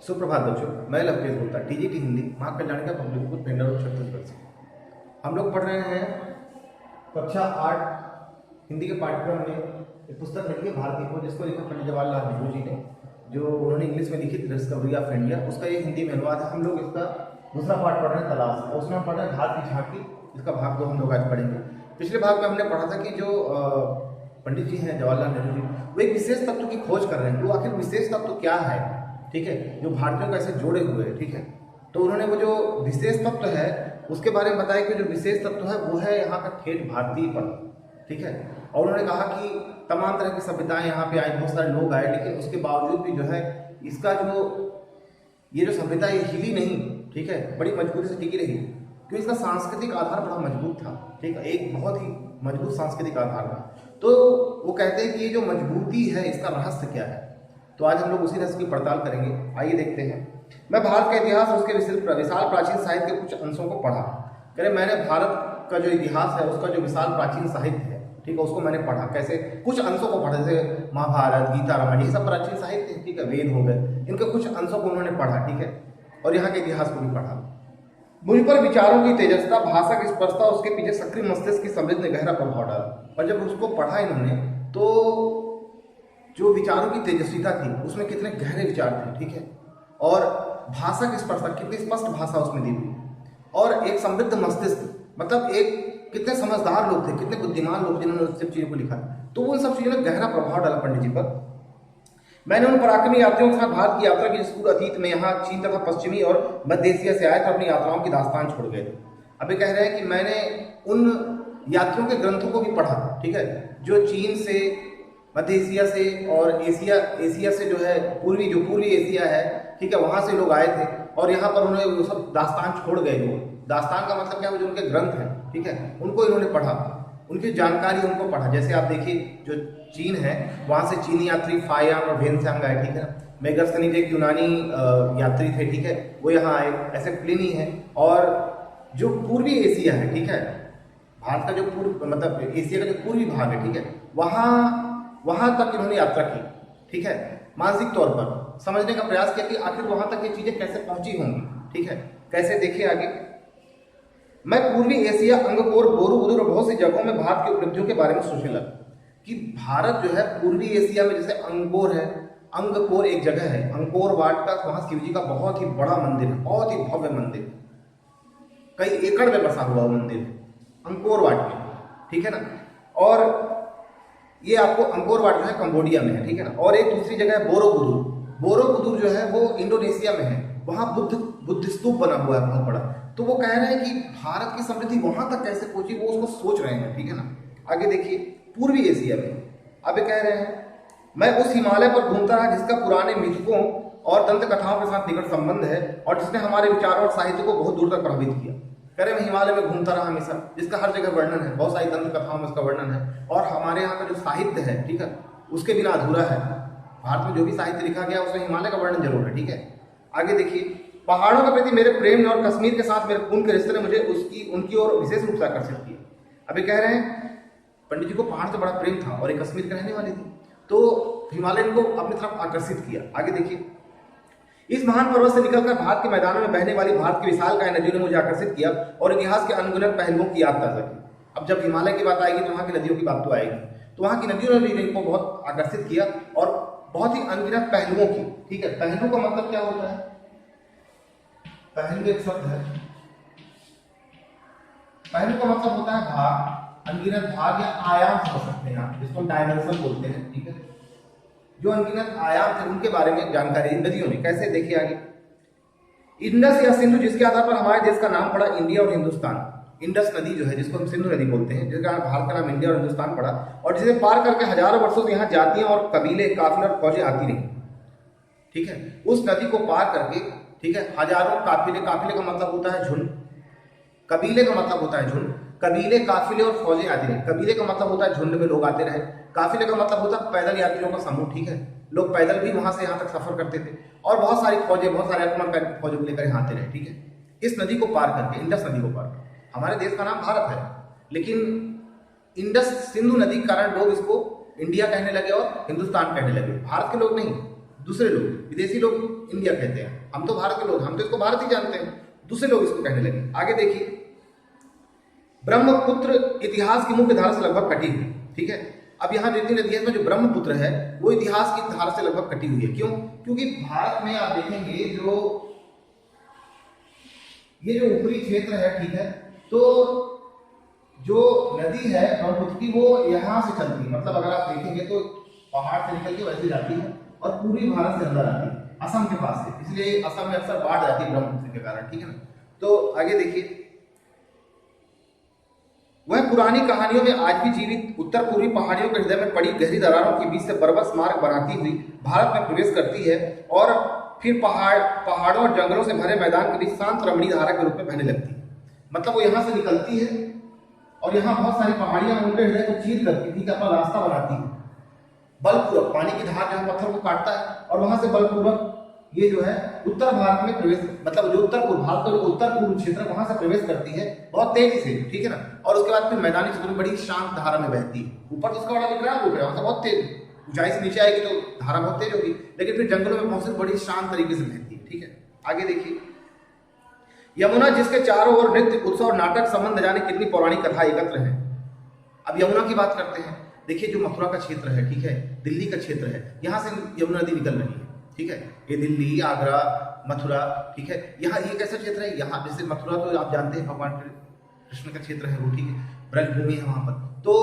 सुप्रभात बच्चों, मैं लवकेश गुप्ता टीजीटी हिंदी मां कल्याण का पब्लिक स्कूल पेंडा रोड छत्तीसगढ़ से। हम लोग पढ़ रहे हैं कक्षा 8 हिंदी के पाठ्यक्रम में एक पुस्तक लिखी है भारतीय खोज, जिसको लिखा पंडित जवाहरलाल नेहरू जी ने, जो उन्होंने इंग्लिश में लिखी थी डिस्कवरी ऑफ इंडिया। उसका ये हिंदी में अनुवाद है। हम लोग इसका दूसरा पाठ पढ़ रहे हैं तलाश, और उसमें हम पढ़ रहे हैं घात की झांकी। इसका भाग 2 हम लोग आज पढ़ेंगे। पिछले भाग में हमने पढ़ा था कि जो पंडित जी हैं जवाहरलाल नेहरू जी, वो एक विशेष तत्व की खोज कर रहे हैं। तो आखिर विशेष तत्व क्या है, ठीक है, जो भारतीयों को ऐसे जोड़े हुए हैं, ठीक है। तो उन्होंने वो जो विशेष तत्व है उसके बारे में बताया कि जो विशेष तत्व है वो है यहाँ का ठेठ भारतीय पन, ठीक है। और उन्होंने कहा कि तमाम तरह की सभ्यताएं यहाँ पे आई, बहुत सारे लोग आए, लेकिन उसके बावजूद भी जो है इसका ये जो सभ्यता ये हिली नहीं, ठीक है, बड़ी मजबूती से टिकी रही, क्योंकि इसका सांस्कृतिक आधार बड़ा मजबूत था, ठीक है, एक बहुत ही मजबूत सांस्कृतिक आधार था। तो वो कहते हैं कि ये जो मजबूती है इसका रहस्य क्या है। तो आज हम लोग उसी रहस्य की पड़ताल करेंगे। आइए देखते हैं। मैं भारत का इतिहास और उसके विशाल प्राचीन साहित्य के कुछ अंशों को पढ़ा। कह रहे मैंने भारत का जो इतिहास है उसका जो विशाल प्राचीन साहित्य है, ठीक है, उसको मैंने पढ़ा। कैसे? कुछ अंशों को पढ़ा, जैसे महाभारत, गीता, रामायण, ये सब प्राचीन साहित्य है, ठीक है, वेद हो गए, इनके कुछ अंशों को उन्होंने पढ़ा, ठीक है, और यहाँ के इतिहास को भी पढ़ा। मुझ पर विचारों की तेजस्ता, भाषा की स्पष्टता, उसके पीछे सक्रिय मस्तिष्क की समृद्ध ने गहरा प्रभाव डाला। और जब उसको पढ़ा इन्होंने तो जो विचारों की तेजस्विता थी उसमें कितने गहरे विचार थे, ठीक है, और भाषा की स्पष्टता, कितनी स्पष्ट भाषा उसमें दी हुई, और एक समृद्ध मस्तिष्क, मतलब एक कितने समझदार लोग थे, कितने बुद्धिमान लोग जिन्होंने उन सब चीज़ों को लिखा। तो उन सब चीज़ों ने गहरा प्रभाव डाला पंडित जी पर। मैंने उन पराक्रमी यात्रियों के साथ भारत की यात्रा की जिसको अतीत में यहाँ चीन तथा पश्चिमी और मध्य एशिया से आए थे, अपनी यात्राओं की दास्तान छोड़ गए थे। अभी कह रहे हैं कि मैंने उन यात्रियों के ग्रंथों को भी पढ़ा, ठीक है, जो चीन से, मध्य एशिया से और एशिया से जो है पूर्वी एशिया है, ठीक है, वहाँ से लोग आए थे, और यहाँ पर उन्होंने वो सब दास्तान छोड़ गए। वो दास्तान का मतलब क्या है, जो उनके ग्रंथ हैं, ठीक है, उनको इन्होंने पढ़ा, उनकी जानकारी उनको पढ़ा। जैसे आप देखिए जो चीन है वहाँ से चीनी यात्री फायान और भेनसांग आए, ठीक है, मेगस्थनीज एक यूनानी यात्री थे, ठीक है, वो यहाँ आए। ऐसे प्लिनी है। और जो पूर्वी एशिया है, ठीक है, भारत का जो पूर्व मतलब एशिया का जो पूर्वी भाग है, ठीक है, वहाँ तक इन्होंने यात्रा की, ठीक है, मानसिक तौर पर समझने का प्रयास किया कि आखिर वहाँ तक ये चीज़ें कैसे पहुँची होंगी, ठीक है। कैसे, देखिए आगे। मैं पूर्वी एशिया, अंगकोर, बोरोबुदुर और बहुत सी जगहों में भारत की उपलब्धियों के बारे में सोचने लगा कि भारत जो है पूर्वी एशिया में, जैसे अंगकोर है, अंगकोर एक जगह है, अंकोर वाट का, वहाँ शिव जी का बहुत ही बड़ा मंदिर है, बहुत ही भव्य मंदिर, कई एकड़ में बसा हुआ मंदिर अंकोर वाट में, ठीक है ना। और ये आपको अंकोर वाट जो है कंबोडिया में है, ठीक है ना। और एक दूसरी जगह है बोरोबुदुर। बोरोबुदुर जो है वो इंडोनेशिया में है, वहाँ बुद्ध स्तूप बना हुआ है बहुत बड़ा। तो वो कह रहे हैं कि भारत की समृद्धि वहां तक कैसे पहुंची, वो उसको सोच रहे हैं, ठीक है ना। आगे देखिए, पूर्वी एशिया में अब कह रहे हैं मैं उस हिमालय पर घूमता रहा जिसका पुराने मिथकों और दंत कथाओं के साथ निकट संबंध है और जिसने हमारे विचारों और साहित्य को बहुत दूर तक प्रभावित किया। कह रहे मैं हिमालय में घूमता रहा हमेशा, जिसका हर जगह वर्णन है, बहुत सारी दंत कथाओं में उसका वर्णन है, और हमारे यहाँ का जो साहित्य है, ठीक है, उसके बिना अधूरा है। भारत में जो भी साहित्य लिखा गया उसमें हिमालय का वर्णन जरूर है, ठीक है। आगे देखिए, पहाड़ों के प्रति मेरे प्रेम ने और कश्मीर के साथ मेरे खून के रिश्ते ने मुझे उनकी ओर विशेष रूप से आकर्षित किया। अभी कह रहे हैं पंडित जी को पहाड़ से बड़ा प्रेम था और एक कश्मीर के रहने वाले थे, तो हिमालय को अपनी तरफ आकर्षित किया। आगे देखिए, इस महान पर्वत से निकलकर भारत के मैदानों में बहने वाली भारत की विशालकाय नदियों ने मुझे आकर्षित किया और इतिहास के अनगिनत पहलुओं की याद ताजा की। अब जब हिमालय की बात आएगी तो वहाँ की नदियों की बात तो आएगी, तो वहाँ की नदियों ने भी इनको बहुत आकर्षित किया और बहुत ही अनगिनत पहलुओं की, ठीक है। पहलू का मतलब क्या होता है? पहलू एक शब्द है, पहलू का मतलब होता है भाग, अनगिनत भाग या आयाम समझ सकते हैं आप, जिसको हम डायमेंशन बोलते हैं, ठीक है। जो अनगिनत आयाम थे उनके बारे में जानकारी नदियों ने। कैसे, देखिए आगे। इंडस या सिंधु, जिसके आधार पर हमारे देश का नाम पड़ा इंडिया और हिंदुस्तान। इंडस नदी जो है, जिसको हम सिंधु नदी बोलते हैं, जिसका भारत का नाम इंडिया और हिंदुस्तान पड़ा, और जिसे पार करके हजारों वर्षों से यहाँ जातियां और कबीले, काफिले और फौजें आती रही, ठीक है। उस नदी को पार करके, ठीक है, हजारों काफिले का मतलब होता है झुंड, कबीले का मतलब होता है झुंड, कबीले, काफिले और फौजें आती रही। कबीले का मतलब होता है झुंड में लोग आते रहे, काफिले का मतलब होता है पैदल यात्रियों का समूह, ठीक है, लोग पैदल भी वहां से यहाँ तक सफर करते थे, और बहुत सारी फौजें, बहुत सारे आक्रमणकारी फौजों को लेकर यहाँ आते रहे, ठीक है। इस नदी को पार करके, इंडस नदी को पार करके, हमारे देश का नाम भारत है, लेकिन इंडस सिंधु नदी के कारण लोग इसको इंडिया कहने लगे और हिंदुस्तान कहने लगे। भारत के लोग नहीं, दूसरे लोग, विदेशी लोग इंडिया कहते हैं, हम तो भारत के लोग, हम तो इसको भारत ही जानते हैं, दूसरे लोग इसको कहने लगे। आगे देखिए, ब्रह्मपुत्र इतिहास की मुख्य धारा से लगभग कटी हुई, ठीक है। अब यहाँ रीति इतिहास में जो ब्रह्मपुत्र है वो इतिहास की धारा से लगभग कटी हुई है। क्यों? क्योंकि भारत में आप देखेंगे ये जो ऊपरी क्षेत्र है, ठीक है, तो जो नदी है ब्रह्मपुत्र की वो यहाँ से चलती है, मतलब अगर आप देखेंगे तो पहाड़ से निकल के वैसे जाती है और पूरी भारत से अंदर आती है असम के पास से, इसलिए असम में अक्सर बाढ़ जाती है ब्रह्मपुत्र के कारण, ठीक है ना। तो आगे देखिए, वह पुरानी कहानियों में आज भी जीवित उत्तर पूर्वी पहाड़ियों के हृदय में पड़ी गहरी दरारों के बीच से बर्वस मार्ग बनाती हुई भारत में प्रवेश करती है और फिर पहाड़ों और जंगलों से भरे मैदान के बीच शांत रमणीय धारा के रूप में बहने लगती है। मतलब वो यहाँ से निकलती है और यहाँ बहुत सारी पहाड़ियां उनके हृदय को चीर करती थी, अपना रास्ता बनाती है, बलपूर्वक पानी की धार जो है पत्थर को काटता है और वहां से बलपूर्वक ये जो है उत्तर भारत में प्रवेश, मतलब जो उत्तर पूर्व भारत का जो उत्तर पूर्व क्षेत्र वहां से प्रवेश करती है बहुत तेजी से, ठीक है ना। और उसके बाद फिर मैदानी क्षेत्र में बड़ी शांत धारा में बहती है। ऊपर तो उसका बड़ा दिख रहा है, वहां से बहुत तेज ऊंचाई से नीचे आएगी तो धारा बहुत तेज होगी, लेकिन फिर जंगलों में पहुंचे बड़ी शांत तरीके से बहती है, ठीक है। आगे देखिए, यमुना जिसके चारों ओर नृत्य उत्सव और नाटक संबंध जाने कितनी पौराणिक कथा एकत्र है। अब यमुना की बात करते हैं। देखिए, जो मथुरा का क्षेत्र है, ठीक है, दिल्ली का क्षेत्र है, यहाँ से यमुना नदी निकल रही है, ठीक है। ये दिल्ली, आगरा, मथुरा, ठीक है। यहाँ ये कैसा क्षेत्र है, यहाँ जैसे मथुरा तो आप जानते हैं भगवान कृष्ण का क्षेत्र है वो, ठीक है, ब्रजभूमि है वहां पर। तो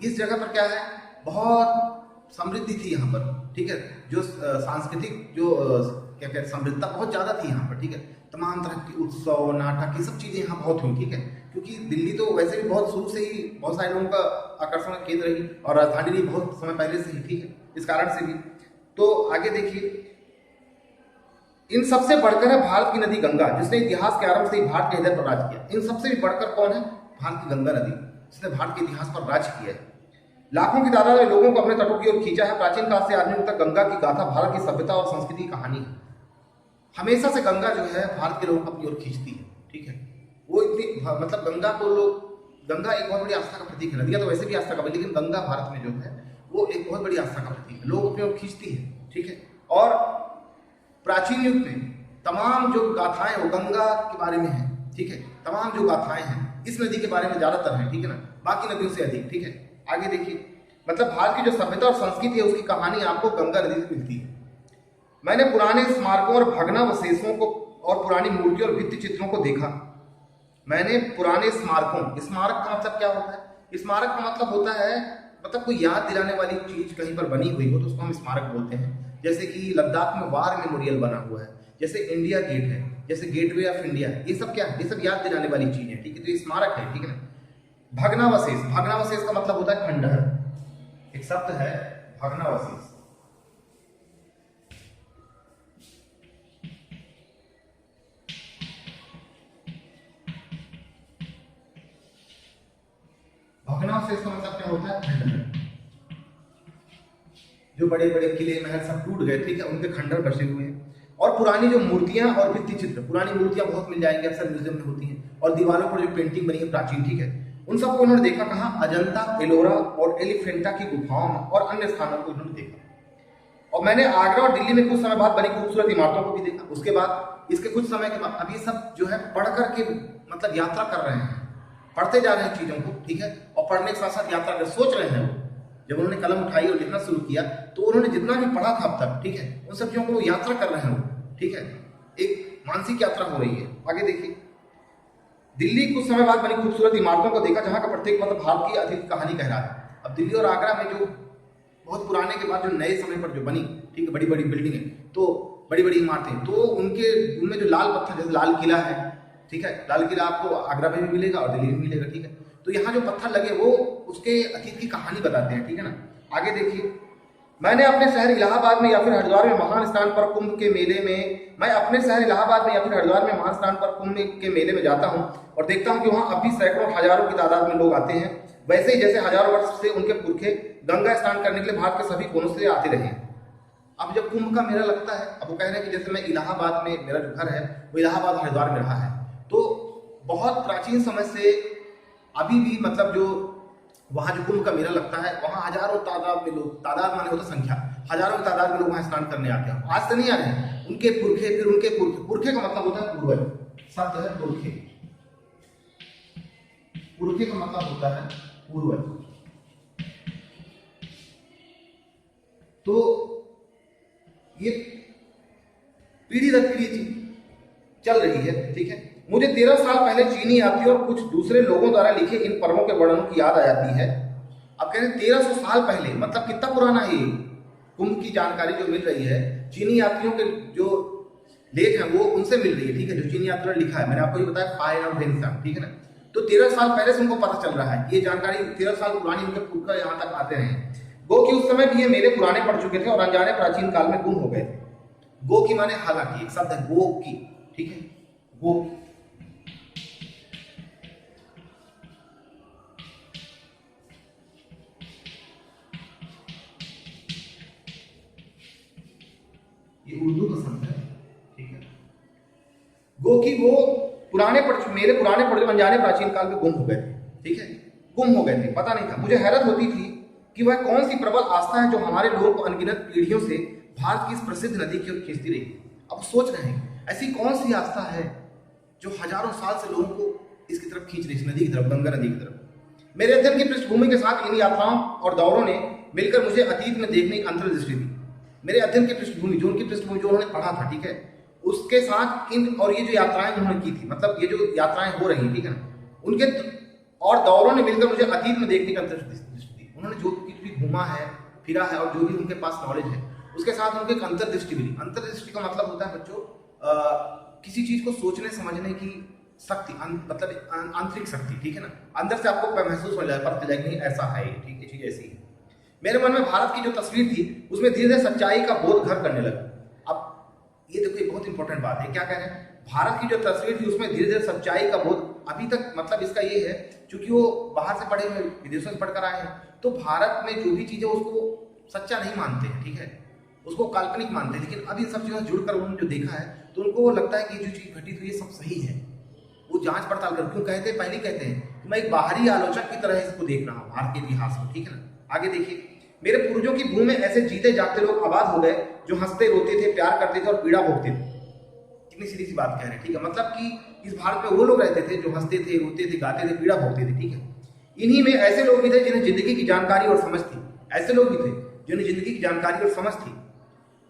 इस जगह पर क्या है, बहुत समृद्धि थी यहाँ पर, ठीक है। जो सांस्कृतिक जो क्या कहते समृद्धता बहुत ज्यादा थी यहाँ पर, ठीक है। तमाम तरह के उत्सव, नाटक, ये सब चीजें यहाँ बहुत हुई, ठीक है। क्योंकि दिल्ली तो वैसे भी बहुत शुरू से ही बहुत सारे लोगों का आकर्षण का केंद्र रही और राजधानी भी बहुत समय पहले से ही, ठीक है, इस कारण से भी। तो आगे देखिए, इन सबसे बढ़कर है भारत की नदी गंगा, जिसने इतिहास के आरंभ से ही भारत के हृदय पर राज किया। इन सबसे भी बढ़कर कौन है? भारत की गंगा नदी, जिसने भारत के इतिहास पर राज किया है। लाखों की तादाद में लोगों को अपने तटों की ओर खींचा है। प्राचीन काल से आधुनिक तक गंगा की गाथा भारत की सभ्यता और संस्कृति की कहानी है। हमेशा से गंगा जो है भारत के लोगों को अपनी ओर खींचती है, ठीक है। वो इतनी मतलब गंगा को लोग, गंगा एक बहुत बड़ी आस्था का प्रतीक है। नदियां तो वैसे भी आस्था का, लेकिन गंगा भारत में जो है वो एक बहुत बड़ी आस्था का प्रतीक है, लोग अपनी ओर खींचती है, ठीक है। और प्राचीन युग में तमाम जो गाथाएं वो गंगा के बारे में है, ठीक है। तमाम जो गाथाएं हैं इस नदी के बारे में ज्यादातर है, ठीक है ना, बाकी नदियों से अधिक, ठीक है। आगे देखिए, मतलब भारत की जो सभ्यता और संस्कृति है उसकी कहानी आपको गंगा नदी से मिलती है। मैंने पुराने स्मारकों और भग्नावशेषों को और पुरानी मूर्तियों और भित्ति चित्रों को देखा। मैंने पुराने स्मारकों, स्मारक का मतलब क्या होता है? स्मारक का मतलब होता है मतलब कोई याद दिलाने वाली चीज कहीं पर बनी हुई हो तो उसको हम स्मारक बोलते हैं। जैसे कि लद्दाख में वार मेमोरियल बना हुआ है, जैसे इंडिया गेट है, जैसे गेटवे ऑफ इंडिया, ये सब क्या है? ये सब याद दिलाने वाली चीज है, ठीक है। तो ये स्मारक है, ठीक है ना। भग्नावशेष, भग्नावशेष का मतलब होता है खंडहर, एक शब्द है भग्नावशेष। भग्नावशेष का मतलब क्या होता है? खंडहर। जो बड़े बड़े किले महल सब टूट गए, ठीक है, उनके खंडहर बचे हुए हैं। और पुरानी जो मूर्तियां और भित्ति चित्र, पुरानी मूर्तियां बहुत मिल जाएंगी, अक्सर म्यूजियम में होती हैं, और दीवारों पर जो पेंटिंग बनी है प्राचीन, ठीक है, उन सबको उन्होंने देखा। कहाँ? अजंता, एलोरा और एलिफेंटा की गुफाओं में और अन्य स्थानों को उन्होंने देखा। और मैंने आगरा और दिल्ली में कुछ समय बाद बनी खूबसूरत इमारतों को भी देखा। उसके बाद इसके कुछ समय के बाद अब ये सब जो है पढ़ करके मतलब यात्रा कर रहे हैं, पढ़ते जा रहे हैं चीजों को, ठीक है, और पढ़ने के साथ साथ यात्रा कर सोच रहे हैं। वो जब उन्होंने कलम उठाई और लिखना शुरू किया तो उन्होंने जितना भी पढ़ा था अब तक, ठीक है, उन सब चीजों को वो यात्रा कर रहे हैं वो, ठीक है, एक मानसिक यात्रा हो रही है। आगे देखिए, दिल्ली कुछ समय बाद बनी खूबसूरत इमारतों को देखा, जहां का प्रत्येक मतलब भारत की अधिक कहानी कह रहा है। अब दिल्ली और आगरा में जो बहुत पुराने के बाद जो नए समय पर जो बनी, ठीक है, बड़ी बड़ी बिल्डिंगें, तो बड़ी बड़ी इमारतें, तो उनमें जो लाल पत्थर, जैसे लाल किला है, ठीक है, लाल किला आपको आगरा में भी मिलेगा और दिल्ली में मिलेगा, ठीक है। तो यहाँ जो पत्थर लगे वो उसके अतीत की कहानी बताते हैं, ठीक है ना। आगे देखिए, मैंने अपने शहर इलाहाबाद में या फिर हरिद्वार में महान स्नान पर कुंभ के मेले में, मैं अपने शहर इलाहाबाद में या फिर हरिद्वार में महान स्नान पर कुंभ के मेले में जाता हूँ और देखता हूँ कि वहाँ अब भी सैकड़ों हजारों की तादाद में लोग आते हैं, वैसे ही जैसे हजारों वर्ष से उनके पुरखे गंगा स्नान करने के लिए भारत के सभी कोनों से आते रहे हैं। अब जब कुंभ का मेला लगता है, अब वो कह रहे हैं कि जैसे मैं इलाहाबाद में, मेरा जो घर है वो इलाहाबाद हरिद्वार में रहा है, तो बहुत प्राचीन समय से अभी भी मतलब जो वहां जो कुंभ का मेला लगता है वहां हजारों तादाद में लोग, तादाद माने होता संख्या, हजारों की तादाद में लोग वहां स्नान करने आते हैं। आज से नहीं आ रहे हैं, उनके पुरखे, फिर उनके पुरखे। पुरखे का मतलब होता है पूर्वज, शब्द है पुरखे। पुरखे का मतलब होता है पूर्वज। तो ये पीढ़ी दर पीढ़ी चल रही है, ठीक है। मुझे 13 साल पहले चीनी यात्रियों और कुछ दूसरे लोगों द्वारा लिखे इन पर्वों के वर्णनों की याद आ जाती है। अब कह रहे हैं 1300 साल पहले, मतलब कितना पुराना है ये। कुंभ की जानकारी जो मिल रही है चीनी यात्रियों के जो लेख हैं वो उनसे मिल रही है, ठीक है, जो चीनी यात्रियों ने लिखा है। मैंने आपको ये बताया फाइन और वेंसांग, ठीक है ना। तो 13 साल पहले से उनको पता चल रहा है, ये जानकारी 13 साल पुरानी उनके पुरखा यहाँ तक आते रहे हैं। गो कि उस समय भी ये मेरे पुराने पढ़ चुके थे और अनजाने प्राचीन काल में गुम हो गए थे। गो की माने हालांकि, एक शब्द है गो की, ठीक है, गो। ये उर्दू का शब्द है, ठीक है। गो की वो पुराने पढ़, मेरे पुराने पढ़ अनजाने प्राचीन काल में गुम हो गए थे, ठीक है, गुम हो गए थे, पता नहीं था। मुझे हैरत होती थी कि वह कौन सी प्रबल आस्था है जो हमारे लोगों को अनगिनत पीढ़ियों से भारत की इस प्रसिद्ध नदी की ओर खींचती रही। अब सोच रहे हैं ऐसी कौन सी आस्था है जो हजारों साल से लोगों को इसकी तरफ खींच रही, इस नदी की तरफ, गंगा नदी की तरफ। मेरे अध्ययन की पृष्ठभूमि के साथ इन यात्राओं और दौरों ने मिलकर मुझे अतीत में देखने की अंतर्दृष्टि दी। मेरे अध्ययन की पृष्ठभूमि, जो उनकी पृष्ठभूमि जो उन्होंने पढ़ा था, ठीक है, उसके साथ इन और ये जो यात्राएं उन्होंने की थी, मतलब ये जो यात्राएं हो रही, ठीक है ना, उनके और दौरों ने मिलकर मुझे अतीत में देखने की अंतर्दृष्टि दी। उन्होंने जो कुछ भी घूमा है, फिरा है और जो भी उनके पास नॉलेज है उसके साथ उनके एक अंतर्दृष्टि मिली। अंतर्दृष्टि का मतलब होता है बच्चों किसी चीज को सोचने समझने की शक्ति, मतलब आंतरिक शक्ति, ठीक है ना। अंदर से आपको महसूस हो जाए, पता चले कि ऐसा है, ठीक है, चीज ऐसी है। मेरे मन में भारत की जो तस्वीर थी उसमें धीरे धीरे सच्चाई का बोध घर करने लगा। अब ये देखो, ये बहुत इंपॉर्टेंट बात है। क्या कह रहे हैं? भारत की जो तस्वीर थी उसमें धीरे धीरे सच्चाई का बोध, अभी तक मतलब इसका ये है क्योंकि वो बाहर से पढ़े हुए, विदेशों से पढ़कर आए हैं, तो भारत में जो भी चीजें उसको सच्चा नहीं मानते हैं, ठीक है, उसको काल्पनिक मानते हैं। लेकिन अब इन सब चीजों से जुड़कर उन्होंने जो देखा है तो उनको लगता है कि जो चीज घटित हुई है सब सही है। वो जांच पड़ताल कर, क्यों कहते हैं, पहले कहते हैं कि मैं एक बाहरी आलोचक की तरह इसको देख रहा हूँ भारत के इतिहास में, ठीक है ना। आगे देखिए, मेरे पूर्वजों की भूमि में ऐसे जीते जागते लोग आबाद हो गए जो हंसते रोते थे, प्यार करते थे और पीड़ा भोगते थे। कितनी सीधी सी बात कह रहे हैं, ठीक है। मतलब कि इस भारत में वो लोग रहते थे जो हंसते थे, रोते थे, गाते थे, पीड़ा भोगते थे, ठीक है। इन्हीं में ऐसे लोग भी थे जिन्हें जिंदगी की जानकारी और समझ थी। ऐसे लोग भी थे जिन्हें जिंदगी की जानकारी और समझ थी।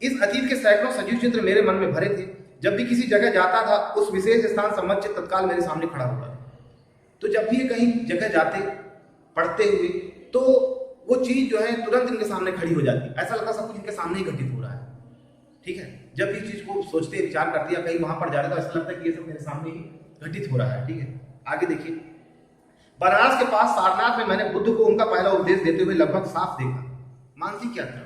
इस अतीत के सैकड़ों सजीव चित्र मेरे मन में भरे थे। जब भी किसी जगह जाता था उस विशेष स्थान संबंध चित्र तत्काल मेरे सामने खड़ा होता था। तो जब भी कहीं जगह जाते पढ़ते हुए तो वो चीज जो है तुरंत इनके सामने खड़ी हो जाती, ऐसा लगता सब कुछ इनके सामने ही घटित हो रहा है, ठीक है। जब भी चीज को सोचते विचार करते या कहीं वहां पर जा रहे तो ऐसा लगता है कि ये सब मेरे सामने ही घटित हो रहा है, ठीक है। आगे देखिए, बनारस के पास सारनाथ में मैंने बुद्ध को उनका पहला उपदेश देते हुए लगभग साफ देखा। मानसिक यात्रा,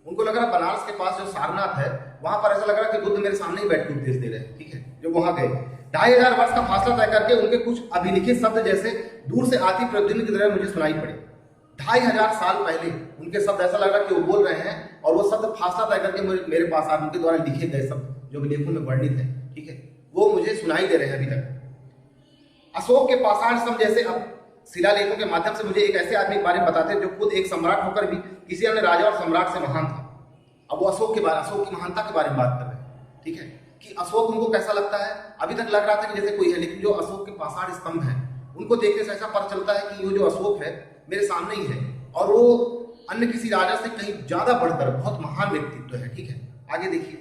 उनको लग रहा बनारस के पास जो सारनाथ है वहां पर ऐसा लग रहा कि बुद्ध मेरे सामने ही बैठ के उपदेश दे रहे हैं, ठीक है। जो वहां गए 2500 वर्ष का फासला तय करके उनके कुछ अभिलिखित शब्द जैसे दूर से आती प्रतिध्वनि की तरह मुझे सुनाई पड़े। 2500 साल पहले उनके शब्द ऐसा लग रहा कि वो बोल रहे हैं और वो शब्द फासला तय करके मेरे पास आ, उनके द्वारा लिखे गए शब्द जो लेखों में वर्णित है, ठीक है, वो मुझे सुनाई दे रहे हैं अभी तक। अशोक के पाषाण स्तंभ जैसे अब शिलालेखों के माध्यम से मुझे एक ऐसे आदमी के बारे में बताते हैं जो खुद एक सम्राट होकर भी किसी अन्य राजा और सम्राट से महान था। अब वो अशोक के बारे, अशोक की महानता के बारे में बात कर रहे हैं, ठीक है, कि अशोक उनको कैसा लगता है। अभी तक लग रहा था कि जैसे कोई है, लेकिन जो अशोक के पाषाण स्तंभ है उनको देखने से ऐसा पता चलता है कि वो जो अशोक है मेरे सामने ही है और वो अन्य किसी राजा से कहीं ज्यादा बढ़कर बहुत महान व्यक्तित्व है, ठीक है। आगे देखिए,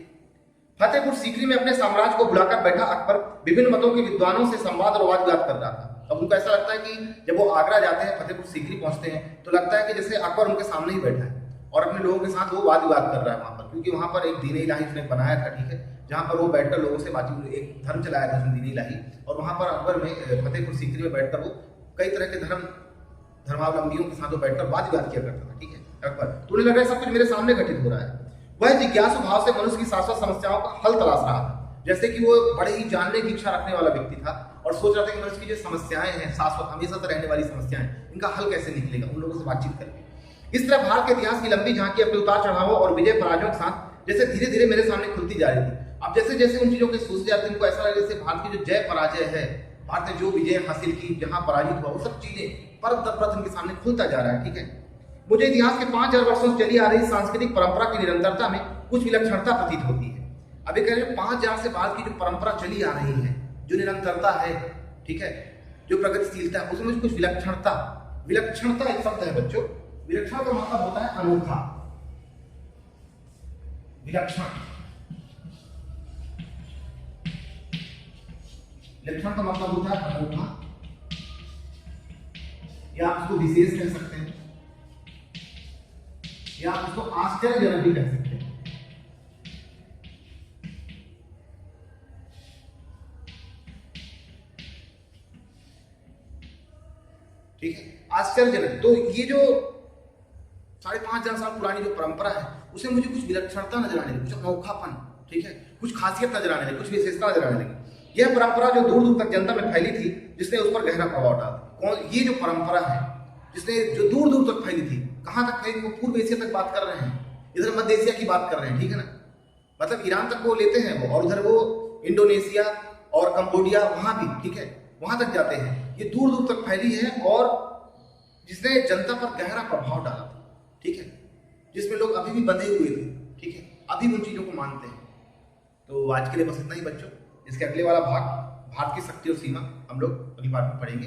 फतेहपुर सीकरी में अपने साम्राज्य को बुलाकर बैठा अकबर विभिन्न मतों के विद्वानों से संवाद और वाद विवाद कर रहा था। अब उनको ऐसा लगता है कि जब वो आगरा जाते हैं, फतेहपुर सीकरी पहुंचते हैं तो लगता है कि जैसे अकबर उनके सामने ही बैठा है और अपने लोगों के साथ वो वाद विवाद कर रहा है वहां पर, क्योंकि वहां पर एक दीन इलाही उसने बनाया था, ठीक है, जहां पर वो बैठकर लोगों से बातचीत, एक धर्म चलाया था उसने, दीन इलाही, और वहां पर अकबर में फतेहपुर सीकरी में बैठकर वो कई तरह के धर्मावलंबियों के साथ वो बैठकर वाद विवाद किया करता था, ठीक है। अकबर तो उन्हें लग रहा है सब कुछ मेरे सामने घटित हो रहा है। वह जिज्ञासु भाव से मनुष्य की शाश्वत समस्याओं का हल तलाश रहा था, जैसे कि वो बड़े ही जानने की इच्छा रखने वाला व्यक्ति था और सोच रहा था कि मनुष्य की जो समस्याएं हैं, शाश्वत हमेशा से रहने वाली समस्याएं, इनका हल कैसे निकलेगा, उन लोगों से बातचीत करके। इस तरह भारत के इतिहास की लंबी झांकी अपने उतार चढ़ावों और विजय पराजयों के साथ जैसे धीरे धीरे मेरे सामने खुलती जा रही थी। अब जैसे जैसे उन चीजों के सोचते जाते उनको ऐसा लगे जैसे भारत की जो जय पराजय है, भारत ने जो विजय हासिल की, जहां पराजित हुआ, वो सब चीजें परत दर परत उनके सामने खुलता जा रहा है, ठीक है। मुझे इतिहास के 5000 वर्षों से चली आ रही सांस्कृतिक परंपरा की निरंतरता में कुछ विलक्षणता प्रतीत होती है। अभी कह रहे हैं 5000 से बाद की जो परंपरा चली आ रही है, जो निरंतरता है, ठीक है, जो प्रगतिशीलता है, उसमें कुछ विलक्षणता, विलक्षणता एक शब्द है बच्चों। विलक्षण का मतलब होता है अनोखा, विलक्षण, विलक्षण का मतलब होता है अनोखा, या आप उसको विशेष कह सकते हैं, या आप उसको आश्चर्यजनक भी कह सकते हैं। ठीक है, आश्चर्यजनक। तो ये जो 5500 साल पुरानी जो परंपरा है, उसमें मुझे कुछ विलक्षणता नजर आने लगी, कुछ अनोखापन, ठीक है, कुछ खासियत नजर आने लगी, कुछ विशेषता नजर आने लगी। यह परंपरा जो दूर दूर तक जनता में फैली थी, जिसने उस पर गहरा प्रभाव डाला। कौन ये जो परंपरा है, जिसने जो दूर दूर तक फैली थी, कहां तक फैली? वो पूर्व एशिया तक बात कर रहे हैं, इधर मध्य एशिया की बात कर रहे हैं, ठीक है ना, मतलब ईरान तक वो लेते हैं वो, और उधर वो इंडोनेशिया और कंबोडिया, वहां भी, ठीक है, वहां तक जाते हैं। ये दूर दूर तक फैली है और जिसने जनता पर गहरा प्रभाव डाला था, ठीक है, जिसमें लोग अभी भी बंधे हुए थे, ठीक है, अभी उन चीजों को मानते हैं। तो आज के लिए बस इतना ही बच्चों। इसके अगले वाला भाग, भारत की शक्ति और सीमा, हम लोग अगली बार में पढ़ेंगे।